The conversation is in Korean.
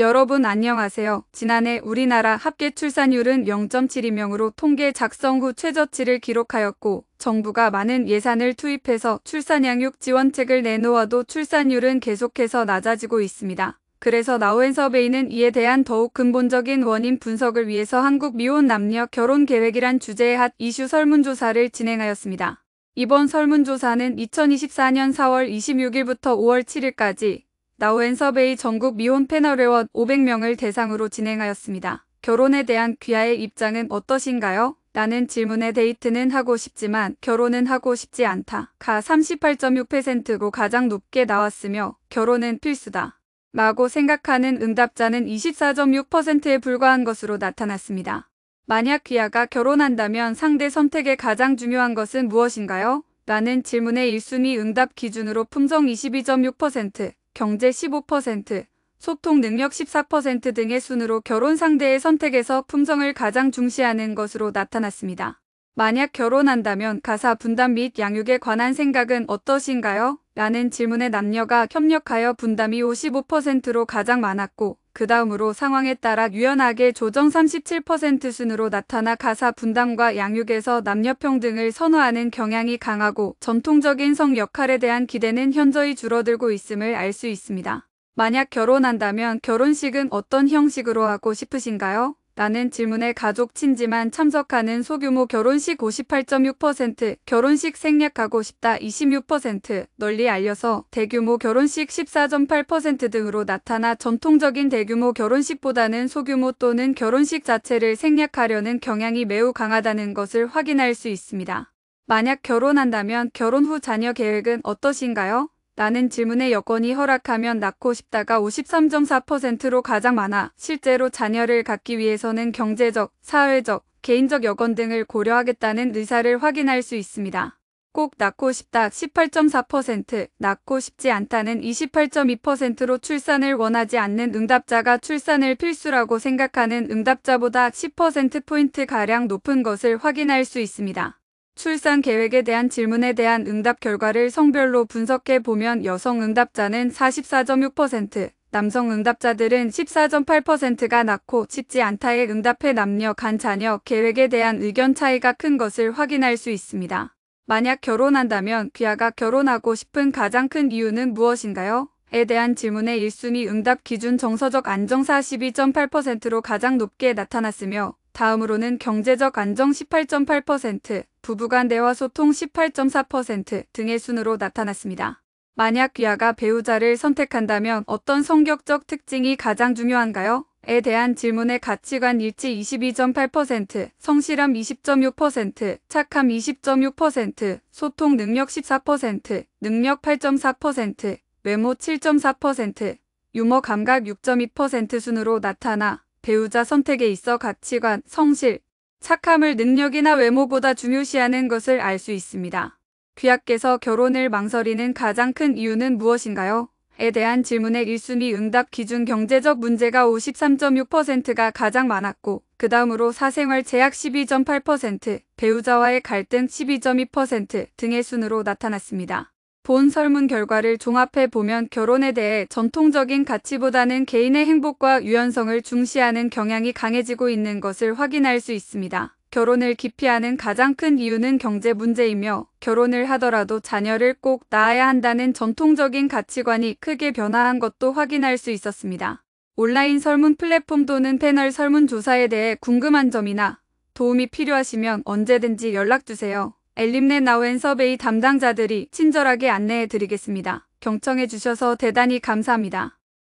여러분 안녕하세요. 지난해 우리나라 합계 출산율은 0.72명으로 통계 작성 후 최저치를 기록하였고 정부가 많은 예산을 투입해서 출산양육 지원책을 내놓아도 출산율은 계속해서 낮아지고 있습니다. 그래서 나우앤서베이는 이에 대한 더욱 근본적인 원인 분석을 위해서 한국 미혼 남녀 결혼 계획이란 주제의 핫 이슈 설문조사를 진행하였습니다. 이번 설문조사는 2024년 4월 26일부터 5월 7일까지 나우앤서베이 전국 미혼 패널 회원 500명을 대상으로 진행하였습니다. 결혼에 대한 귀하의 입장은 어떠신가요? 라는 질문에 데이트는 하고 싶지만 결혼은 하고 싶지 않다. 가 38.6%로 가장 높게 나왔으며 결혼은 필수다. 라고 생각하는 응답자는 24.6%에 불과한 것으로 나타났습니다. 만약 귀하가 결혼한다면 상대 선택에 가장 중요한 것은 무엇인가요? 라는 질문의 1순위 응답 기준으로 품성 22.6%, 경제 15%, 소통 능력 14% 등의 순으로 결혼 상대의 선택에서 품성을 가장 중시하는 것으로 나타났습니다. 만약 결혼한다면 가사 분담 및 양육에 관한 생각은 어떠신가요? 라는 질문에 남녀가 협력하여 분담이 55%로 가장 많았고 그 다음으로 상황에 따라 유연하게 조정 37% 순으로 나타나 가사 분담과 양육에서 남녀 평등을 선호하는 경향이 강하고 전통적인 성 역할에 대한 기대는 현저히 줄어들고 있음을 알 수 있습니다. 만약 결혼한다면 결혼식은 어떤 형식으로 하고 싶으신가요? 라는 질문에 가족 친지만 참석하는 소규모 결혼식 58.6%, 결혼식 생략하고 싶다 26%, 널리 알려서 대규모 결혼식 14.8% 등으로 나타나 전통적인 대규모 결혼식보다는 소규모 또는 결혼식 자체를 생략하려는 경향이 매우 강하다는 것을 확인할 수 있습니다. 만약 결혼한다면 결혼 후 자녀 계획은 어떠신가요? 라는 질문에 여건이 허락하면 낳고 싶다가 53.4%로 가장 많아 실제로 자녀를 갖기 위해서는 경제적, 사회적, 개인적 여건 등을 고려하겠다는 의사를 확인할 수 있습니다. 꼭 낳고 싶다 18.4%, 낳고 싶지 않다는 28.2%로 출산을 원하지 않는 응답자가 출산을 필수라고 생각하는 응답자보다 10%포인트가량 높은 것을 확인할 수 있습니다. 출산 계획에 대한 질문에 대한 응답 결과를 성별로 분석해 보면 여성 응답자는 44.6%, 남성 응답자들은 14.8%가 낳고 싶지 않다에 응답해 남녀 간 자녀 계획에 대한 의견 차이가 큰 것을 확인할 수 있습니다. 만약 결혼한다면 귀하가 결혼하고 싶은 가장 큰 이유는 무엇인가요? 에 대한 질문의 1순위 응답 기준 정서적 안정 42.8%로 가장 높게 나타났으며 다음으로는 경제적 안정 18.8%, 부부간 대화 소통 18.4% 등의 순으로 나타났습니다. 만약 귀하가 배우자를 선택한다면 어떤 성격적 특징이 가장 중요한가요? 에 대한 질문의 가치관 일치 22.8%, 성실함 20.6%, 착함 20.6%, 소통 능력 14%, 능력 8.4%, 외모 7.4%, 유머 감각 6.2% 순으로 나타나 배우자 선택에 있어 가치관, 성실, 착함을 능력이나 외모보다 중요시하는 것을 알 수 있습니다. 귀하께서 결혼을 망설이는 가장 큰 이유는 무엇인가요? 에 대한 질문의 1순위 응답 기준 경제적 문제가 53.6%가 가장 많았고 그 다음으로 사생활 제약 12.8%, 배우자와의 갈등 12.2% 등의 순으로 나타났습니다. 본 설문 결과를 종합해 보면 결혼에 대해 전통적인 가치보다는 개인의 행복과 유연성을 중시하는 경향이 강해지고 있는 것을 확인할 수 있습니다. 결혼을 기피하는 가장 큰 이유는 경제 문제이며 결혼을 하더라도 자녀를 꼭 낳아야 한다는 전통적인 가치관이 크게 변화한 것도 확인할 수 있었습니다. 온라인 설문 플랫폼 또는 패널 설문조사에 대해 궁금한 점이나 도움이 필요하시면 언제든지 연락주세요. 엘림넷 나우앤서베이 담당자들이 친절하게 안내해 드리겠습니다. 경청해 주셔서 대단히 감사합니다.